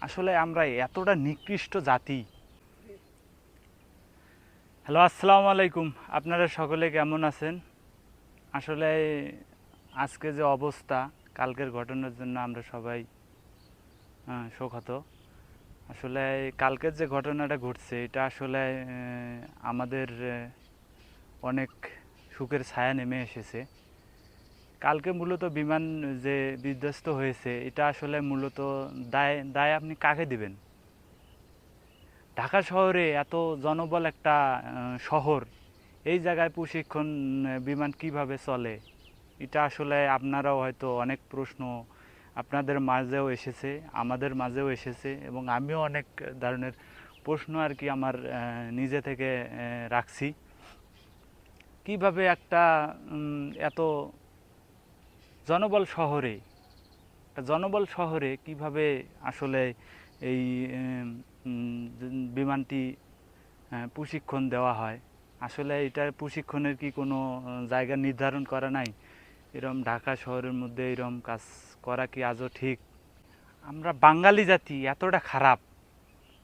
আসলে আমরা এতটা নিকৃষ্ট জাতি। হ্যালো, আসসালামু আলাইকুম। আপনারা সকলে কেমন আছেন? আসলে আজকে যে অবস্থা, কালকের ঘটনার জন্য আমরা সবাই শোকাহত। আসলে কালকের যে ঘটনাটা ঘটছে এটা আসলে আমাদের অনেক সুখের ছায়া নেমে এসেছে। কালকে মূলত বিমান যে বিধ্বস্ত হয়েছে এটা আসলে মূলত দায় দায় আপনি কাকে দিবেন? ঢাকা শহরে এত জনবল একটা শহর, এই জায়গায় প্রশিক্ষণ বিমান কিভাবে চলে? এটা আসলে আপনারাও হয়তো অনেক প্রশ্ন আপনাদের মাঝেও এসেছে, আমাদের মাঝেও এসেছে, এবং আমিও অনেক ধরনের প্রশ্ন আর কি আমার নিজে থেকে রাখছি। কিভাবে একটা এত জনবল শহরে, জনবল শহরে কিভাবে আসলে এই বিমানটি প্রশিক্ষণ দেওয়া হয়? আসলে এটা প্রশিক্ষণের কি কোনো জায়গা নির্ধারণ করা নাই? এরম ঢাকা শহরের মধ্যে এরম কাজ করা কি আজও ঠিক? আমরা বাঙালি জাতি এতটা খারাপ,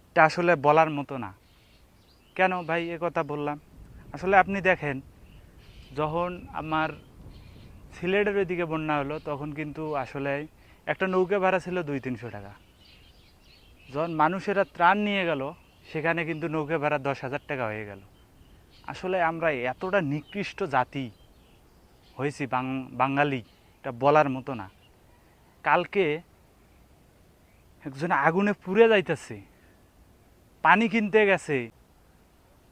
এটা আসলে বলার মতো না। কেন ভাই এ কথা বললাম? আসলে আপনি দেখেন, যখন আমার সিলেটের ওইদিকে বন্যা হলো তখন কিন্তু আসলে একটা নৌকা ভাড়া ছিল 200-300 টাকা। যখন মানুষেরা ত্রাণ নিয়ে গেল সেখানে কিন্তু নৌকা ভাড়া 10,000 টাকা হয়ে গেল। আসলে আমরা এতটা নিকৃষ্ট জাতি হয়েছি, বাঙালি, এটা বলার মতো না। কালকে একজন আগুনে পুড়ে যাইতেছে, পানি কিনতে গেছে,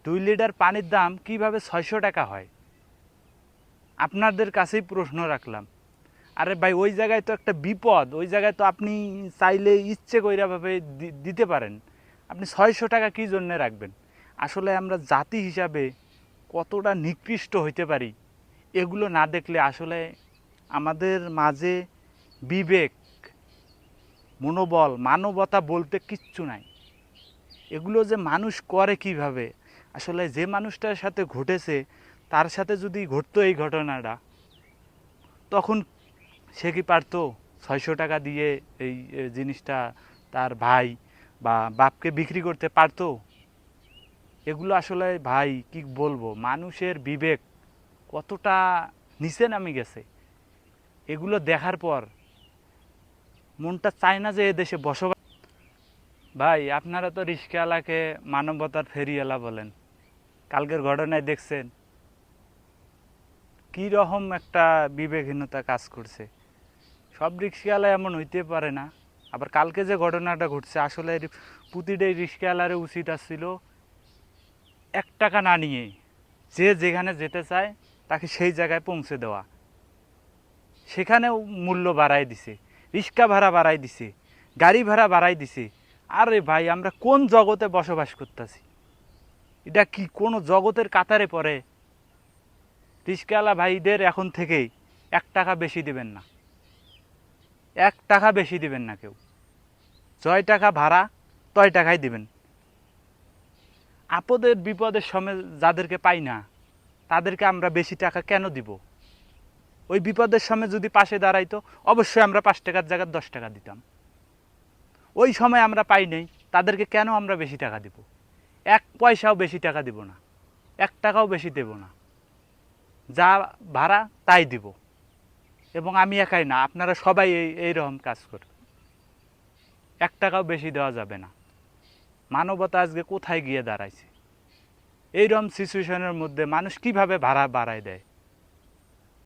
2 লিটার পানির দাম কিভাবে 600 টাকা হয়? আপনাদের কাছেই প্রশ্ন রাখলাম। আরে ভাই, ওই জায়গায় তো একটা বিপদ, ওই জায়গায় তো আপনি চাইলে ইচ্ছে কইরাভাবে দিতে পারেন। আপনি 600 টাকা কী জন্যে রাখবেন? আসলে আমরা জাতি হিসাবে কতটা নিকৃষ্ট হইতে পারি এগুলো না দেখলে আসলে আমাদের মাঝে বিবেক, মনোবল, মানবতা বলতে কিচ্ছু নাই। এগুলো যে মানুষ করে কিভাবে? আসলে যে মানুষটার সাথে ঘটেছে তার সাথে যদি ঘটতো এই ঘটনাটা, তখন সে কি পারতো 600 টাকা দিয়ে এই জিনিসটা তার ভাই বা বাপকে বিক্রি করতে পারতো? এগুলো আসলে ভাই কি বলবো, মানুষের বিবেক কতটা নিচে নামে গেছে এগুলো দেখার পর মনটা চায় না যে এ দেশে বসবাস। ভাই, আপনারা তো রিস্কাওয়ালাকে মানবতার ফেরিওয়ালা বলেন, কালকের ঘটনায় দেখছেন কী রকম একটা বিবেকহীনতা কাজ করছে। সব রিক্সাওয়ালা এমন হইতে পারে না। আবার কালকে যে ঘটনাটা ঘটছে, আসলে প্রতিটাই রিক্সাওয়ালারও উচিত আসছিল 1 টাকা না নিয়ে যে যেখানে যেতে চায় তাকে সেই জায়গায় পৌঁছে দেওয়া। সেখানেও মূল্য বাড়াই দিছে, রিক্সা ভাড়া বাড়াই দিছে, গাড়ি ভাড়া বাড়াই দিছে। আরে ভাই, আমরা কোন জগতে বসবাস করতেছি? এটা কি কোনো জগতের কাতারে পড়ে? রিক্সাওয়ালা ভাইদের এখন থেকেই 1 টাকা বেশি দেবেন না, 1 টাকা বেশি দিবেন না কেউ। জয় টাকা ভাড়া তয় টাকাই দিবেন। আপদের বিপদের সময় যাদেরকে পাই না তাদেরকে আমরা বেশি টাকা কেন দিব? ওই বিপদের সময় যদি পাশে দাঁড়াইতো অবশ্যই আমরা 5 টাকার জায়গায় 10 টাকা দিতাম। ওই সময় আমরা পাই নাই, তাদেরকে কেন আমরা বেশি টাকা দিব? 1 পয়সাও বেশি টাকা দিব না, 1 টাকাও বেশি দেব না। যা ভাড়া তাই দিব। এবং আমি একাই না, আপনারা সবাই এইরকম কাজ করে 1 টাকাও বেশি দেওয়া যাবে না। মানবতা আজকে কোথায় গিয়ে দাঁড়াইছে? এইরকম সিচুয়েশনের মধ্যে মানুষ কিভাবে ভাড়া বাড়ায় দেয়?